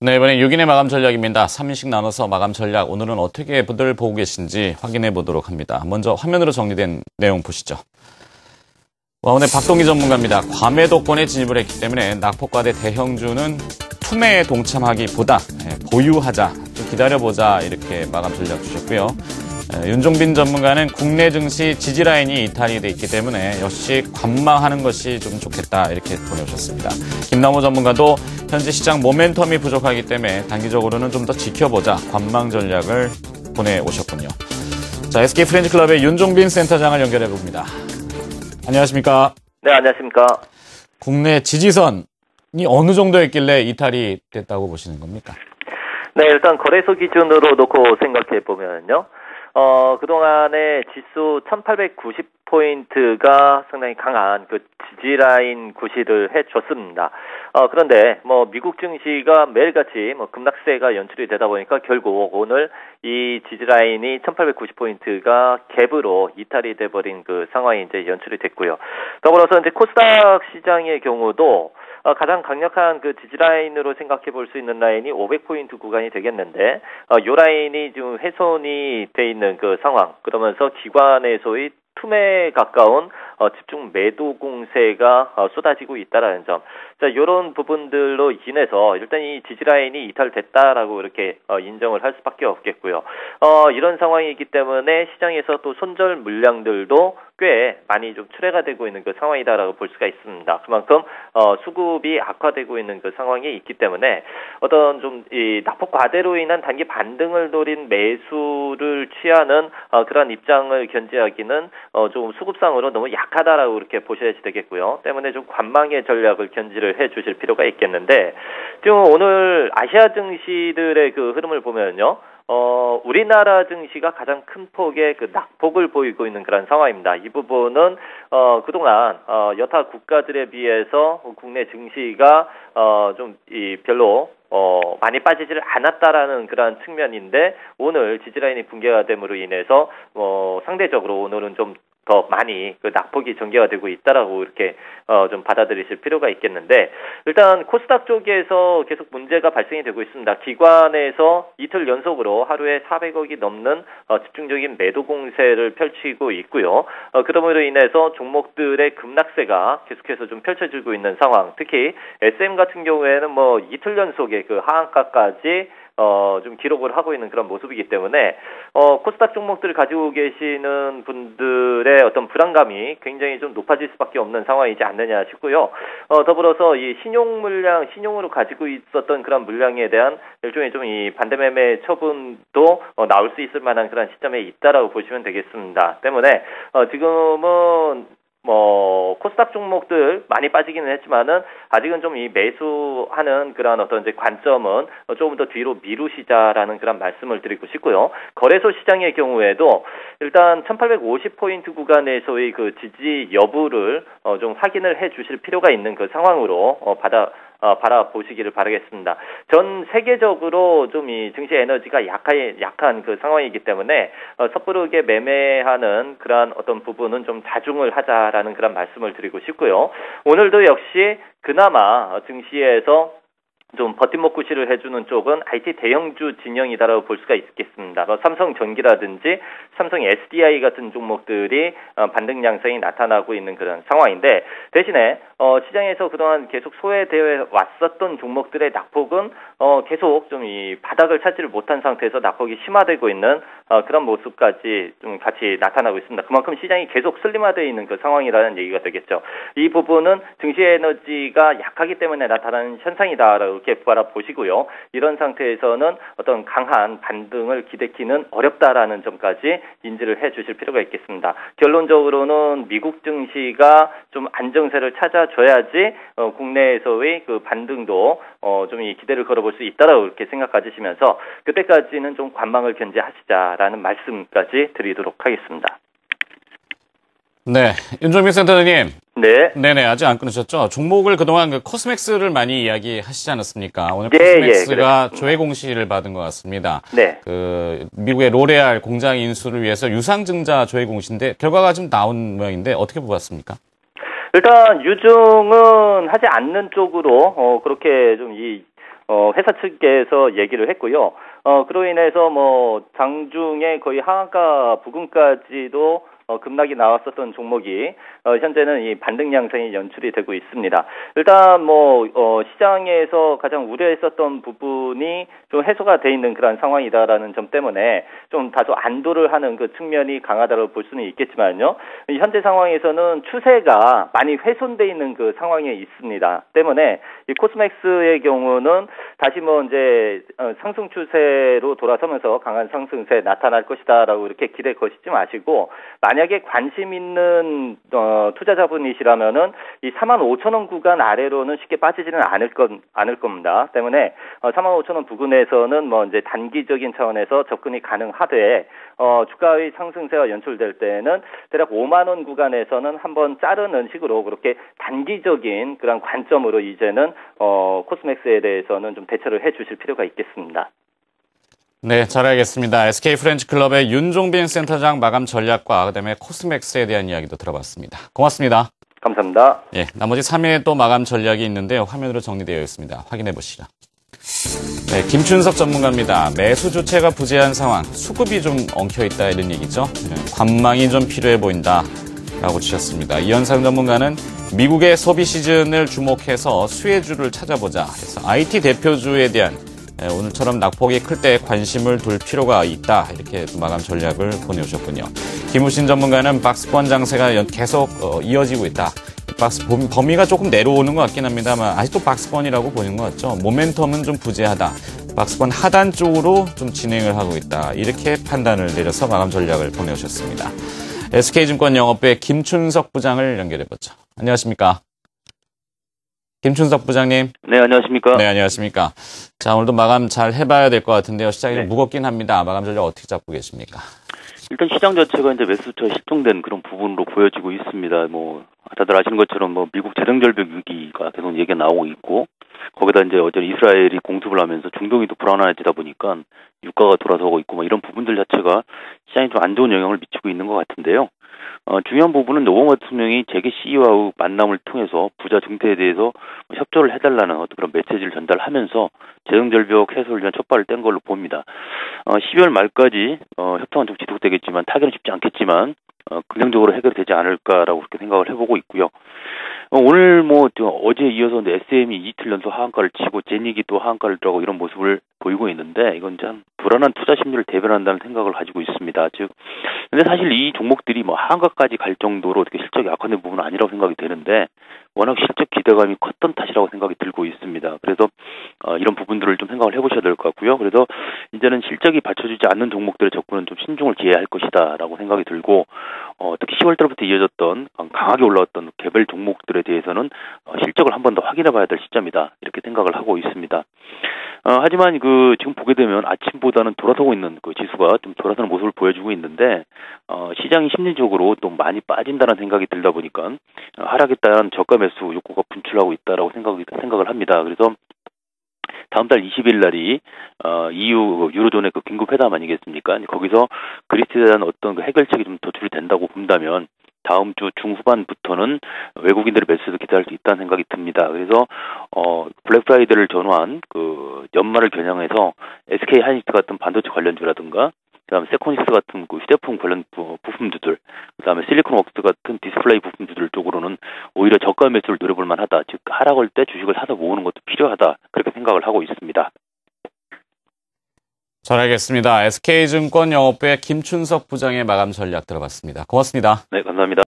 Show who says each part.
Speaker 1: 네, 이번엔 6인의 마감 전략입니다. 3인씩 나눠서 마감 전략, 오늘은 어떻게 분들 보고 계신지 확인해 보도록 합니다. 먼저 화면으로 정리된 내용 보시죠. 오늘 박동기 전문가입니다. 과매도권에 진입을 했기 때문에 낙폭과대 대형주는 투매에 동참하기보다 보유하자, 좀 기다려보자 이렇게 마감 전략 주셨고요. 윤종빈 전문가는 국내 증시 지지라인이 이탈이 돼 있기 때문에 역시 관망하는 것이 좀 좋겠다 이렇게 보내주셨습니다. 김남호 전문가도 현재 시장 모멘텀이 부족하기 때문에 단기적으로는 좀 더 지켜보자 관망 전략을 보내오셨군요. 자, SK프렌즈클럽의 윤종빈 센터장을 연결해 봅니다. 안녕하십니까?
Speaker 2: 네, 안녕하십니까?
Speaker 1: 국내 지지선이 어느 정도였길래 이탈이 됐다고 보시는 겁니까?
Speaker 2: 네, 일단 거래소 기준으로 놓고 생각해 보면요. 그동안에 지수 1890포인트가 상당히 강한 그 지지라인 구시를 해줬습니다. 그런데 미국 증시가 매일같이 급락세가 연출이 되다 보니까 결국 오늘 이 지지라인이 1890포인트가 갭으로 이탈이 돼버린 그 상황이 이제 연출이 됐고요. 더불어서 이제 코스닥 시장의 경우도 가장 강력한 그 지지라인으로 생각해 볼 수 있는 라인이 500포인트 구간이 되겠는데, 요 라인이 지금 훼손이 돼 있는 그 상황, 그러면서 기관에서의 툼에 가까운 집중 매도 공세가 쏟아지고 있다라는 점. 자, 이런 부분들로 인해서 일단 이 지지라인이 이탈됐다라고 이렇게 인정을 할 수밖에 없겠고요. 이런 상황이기 때문에 시장에서 또 손절 물량들도 꽤 많이 좀 출회가 되고 있는 그 상황이다라고 볼 수가 있습니다. 그만큼 수급이 악화되고 있는 그 상황이 있기 때문에 어떤 좀 이 낙폭 과대로 인한 단기 반등을 노린 매수를 취하는 그런 입장을 견지하기는 좀 수급상으로 너무 약하다라고 이렇게 보셔야 되겠고요. 때문에 좀 관망의 전략을 견지를 해주실 필요가 있겠는데, 지금 오늘 아시아 증시들의 그 흐름을 보면요. 우리나라 증시가 가장 큰 폭의 그 낙폭을 보이고 있는 그런 상황입니다. 이 부분은 그동안 여타 국가들에 비해서 국내 증시가 좀 별로 많이 빠지지를 않았다라는 그런 측면인데, 오늘 지지라인이 붕괴가 됨으로 인해서 상대적으로 오늘은 좀 더 많이 그 낙폭이 전개가 되고 있다라고 이렇게 좀 받아들이실 필요가 있겠는데, 일단 코스닥 쪽에서 계속 문제가 발생이 되고 있습니다. 기관에서 이틀 연속으로 하루에 400억이 넘는 집중적인 매도 공세를 펼치고 있고요. 그러므로 인해서 종목들의 급락세가 계속해서 좀 펼쳐지고 있는 상황. 특히 SM 같은 경우에는 이틀 연속의 그 하한가까지 좀 기록을 하고 있는 그런 모습이기 때문에 코스닥 종목들을 가지고 계시는 분들의 어떤 불안감이 굉장히 좀 높아질 수밖에 없는 상황이지 않느냐 싶고요. 더불어서 이 신용으로 가지고 있었던 그런 물량에 대한 일종의 좀 이 반대매매 처분도 나올 수 있을 만한 그런 시점에 있다라고 보시면 되겠습니다. 때문에 지금은 코스닥 종목들 많이 빠지기는 했지만은 아직은 좀 이 매수하는 그런 어떤 이제 관점은 조금 더 뒤로 미루시자라는 그런 말씀을 드리고 싶고요. 거래소 시장의 경우에도 일단 1850포인트 구간에서의 그 지지 여부를 좀 확인을 해 주실 필요가 있는 그 상황으로 바라보시기를 바라겠습니다. 전 세계적으로 좀 이 증시 에너지가 약한 그 상황이기 때문에 섣부르게 매매하는 그러한 어떤 부분은 좀 자중을 하자라는 그런 말씀을 드리고 싶고요. 오늘도 역시 그나마 증시에서 좀 버팀목구시를 해주는 쪽은 IT 대형주 진영이다라고 볼 수가 있겠습니다. 삼성전기라든지 삼성 SDI 같은 종목들이 반등 양상이 나타나고 있는 그런 상황인데, 대신에 시장에서 그동안 계속 소외되어 왔었던 종목들의 낙폭은 계속 좀 이 바닥을 찾지를 못한 상태에서 낙폭이 심화되고 있는 그런 모습까지 좀 같이 나타나고 있습니다. 그만큼 시장이 계속 슬림화되어 있는 그 상황이라는 얘기가 되겠죠. 이 부분은 증시 에너지가 약하기 때문에 나타나는 현상이다라고 이렇게 바라보시고요. 이런 상태에서는 어떤 강한 반등을 기대키는 어렵다라는 점까지 인지를 해주실 필요가 있겠습니다. 결론적으로는 미국 증시가 좀 안정세를 찾아줘야지 국내에서의 그 반등도 좀 이 기대를 걸어볼 수 있다라고 이렇게 생각 가지시면서 그때까지는 좀 관망을 견제하시자라는 말씀까지 드리도록 하겠습니다.
Speaker 1: 네, 윤종빈 센터장님.
Speaker 2: 네.
Speaker 1: 네네, 아직 안 끊으셨죠? 종목을 그동안 그 코스맥스를 많이 이야기하시지 않았습니까? 오늘
Speaker 2: 예,
Speaker 1: 코스맥스가 조회 공시를 받은 것 같습니다.
Speaker 2: 네.
Speaker 1: 그 미국의 로레알 공장 인수를 위해서 유상증자 조회 공시인데 결과가 좀 나온 모양인데 어떻게 보았습니까?
Speaker 2: 일단 유증은 하지 않는 쪽으로 그렇게 좀 이 회사 측에서 얘기를 했고요. 그로 인해서 뭐 장중에 거의 하한가 부근까지도 급락이 나왔었던 종목이 현재는 이 반등 양상이 연출이 되고 있습니다. 일단 뭐 시장에서 가장 우려했었던 부분이 좀 해소가 돼 있는 그런 상황이다라는 점 때문에 좀 다소 안도를 하는 그 측면이 강하다고 볼 수는 있겠지만요. 현재 상황에서는 추세가 많이 훼손돼 있는 그 상황에 있습니다. 때문에 이 코스맥스의 경우는 다시 뭐 이제 상승 추세로 돌아서면서 강한 상승세 나타날 것이다라고 이렇게 기대 거시지 마시고, 만약에 관심 있는 투자자분이시라면은 이 45,000원 구간 아래로는 쉽게 빠지지는 않을 겁니다. 때문에 45,000원 부근에서는 뭐 이제 단기적인 차원에서 접근이 가능하되 주가의 상승세가 연출될 때는 대략 5만 원 구간에서는 한번 자르는 식으로 그렇게 단기적인 그런 관점으로 이제는 코스맥스에 대해서는 좀 대처를 해주실 필요가 있겠습니다.
Speaker 1: 네, 잘 알겠습니다. SK프렌치클럽의 윤종빈 센터장 마감 전략과 그다음에 코스맥스에 대한 이야기도 들어봤습니다. 고맙습니다.
Speaker 2: 감사합니다.
Speaker 1: 예, 나머지 3위의 또 마감 전략이 있는데요. 화면으로 정리되어 있습니다. 확인해 보시죠. 네, 김춘석 전문가입니다. 매수 주체가 부재한 상황, 수급이 좀 엉켜있다 이런 얘기죠. 네, 관망이 좀 필요해 보인다라고 주셨습니다. 이현상 전문가는 미국의 소비 시즌을 주목해서 수혜주를 찾아보자. 그래서 IT 대표주에 대한 오늘처럼 낙폭이 클 때 관심을 둘 필요가 있다. 이렇게 마감 전략을 보내오셨군요. 김우신 전문가는 박스권 장세가 계속 이어지고 있다. 박스 범위가 조금 내려오는 것 같긴 합니다만 아직도 박스권이라고 보는 것 같죠. 모멘텀은 좀 부재하다. 박스권 하단 쪽으로 좀 진행을 하고 있다. 이렇게 판단을 내려서 마감 전략을 보내오셨습니다. SK증권 영업부의 김춘석 부장을 연결해보죠. 안녕하십니까? 김춘석 부장님.
Speaker 3: 네, 안녕하십니까?
Speaker 1: 네, 안녕하십니까? 자, 오늘도 마감 잘 해봐야 될 것 같은데요. 시장이 좀 무겁긴 합니다. 마감 전략 어떻게 잡고 계십니까?
Speaker 3: 일단 시장 자체가 이제 매수처 실종된 그런 부분으로 보여지고 있습니다. 뭐, 다들 아시는 것처럼 뭐, 미국 재정절벽 위기가 계속 얘기가 나오고 있고, 거기다 이제 어제 이스라엘이 공습을 하면서 중동이 또 불안해지다 보니까 유가가 돌아서고 있고, 뭐 이런 부분들 자체가 시장에 좀 안 좋은 영향을 미치고 있는 것 같은데요. 중요한 부분은 오바마 대통령이 재계 CEO와의 만남을 통해서 부자 증대에 대해서 협조를 해달라는 어떤 그런 메시지를 전달하면서 재정절벽 해소를 위한 첫 발을 뗀 걸로 봅니다. 12월 말까지 협상은 좀 지속되겠지만 타결은 쉽지 않겠지만 긍정적으로 해결되지 않을까라고 그렇게 생각을 해보고 있고요. 오늘 뭐 어제 이어서 SM이 이틀 연속 하한가를 치고 제닉이 또 하한가를 들어가고 이런 모습을 보이고 있는데 이건 참 불안한 투자 심리를 대변한다는 생각을 가지고 있습니다. 즉, 근데 사실 이 종목들이 뭐 하한가까지 갈 정도로 어떻게 실적이 악화된 부분은 아니라고 생각이 되는데 워낙 실적 기대감이 컸던 탓이라고 생각이 들고 있습니다. 그래서 이런 부분들을 좀 생각을 해보셔야 될 것 같고요. 그래서 이제는 실적이 받쳐주지 않는 종목들의 접근은 좀 신중을 기해야 할 것이다라고 생각이 들고 특히 10월 달부터 이어졌던 강하게 올라왔던 개별 종목들에 대해서는 실적을 한 번 더 확인해 봐야 될 시점이다. 이렇게 생각을 하고 있습니다. 하지만 지금 보게 되면 아침보다는 돌아서고 있는 그 지수가 좀 돌아서는 모습을 보여주고 있는데 시장이 심리적으로 또 많이 빠진다는 생각이 들다 보니까 하락에 따른 저가 매수 욕구가 분출하고 있다라고 생각을 합니다. 그래서 다음 달 20일 날이 EU 유로존의 그 긴급 회담 아니겠습니까? 거기서 그리스에 대한 어떤 그 해결책이 좀 도출이 된다고 본다면 다음 주 중후반부터는 외국인들의 매수도 기대할 수 있다는 생각이 듭니다. 그래서 블랙 프라이데이를 전후한 그 연말을 겨냥해서 SK 하이닉스 같은 반도체 관련주라든가 그다음에 세코닉스 같은 그 휴대폰 관련 부품주들, 그다음에 실리콘웍스 같은 디스플레이 부품주들 쪽으로는 오히려 저가 매수를 노려볼 만하다. 즉 하락할 때 주식을 사서 모으는 것도 필요하다. 그렇게 생각을 하고 있습니다.
Speaker 1: 잘 알겠습니다. SK증권 영업부의 김춘석 부장의 마감 전략 들어봤습니다. 고맙습니다.
Speaker 3: 네, 감사합니다.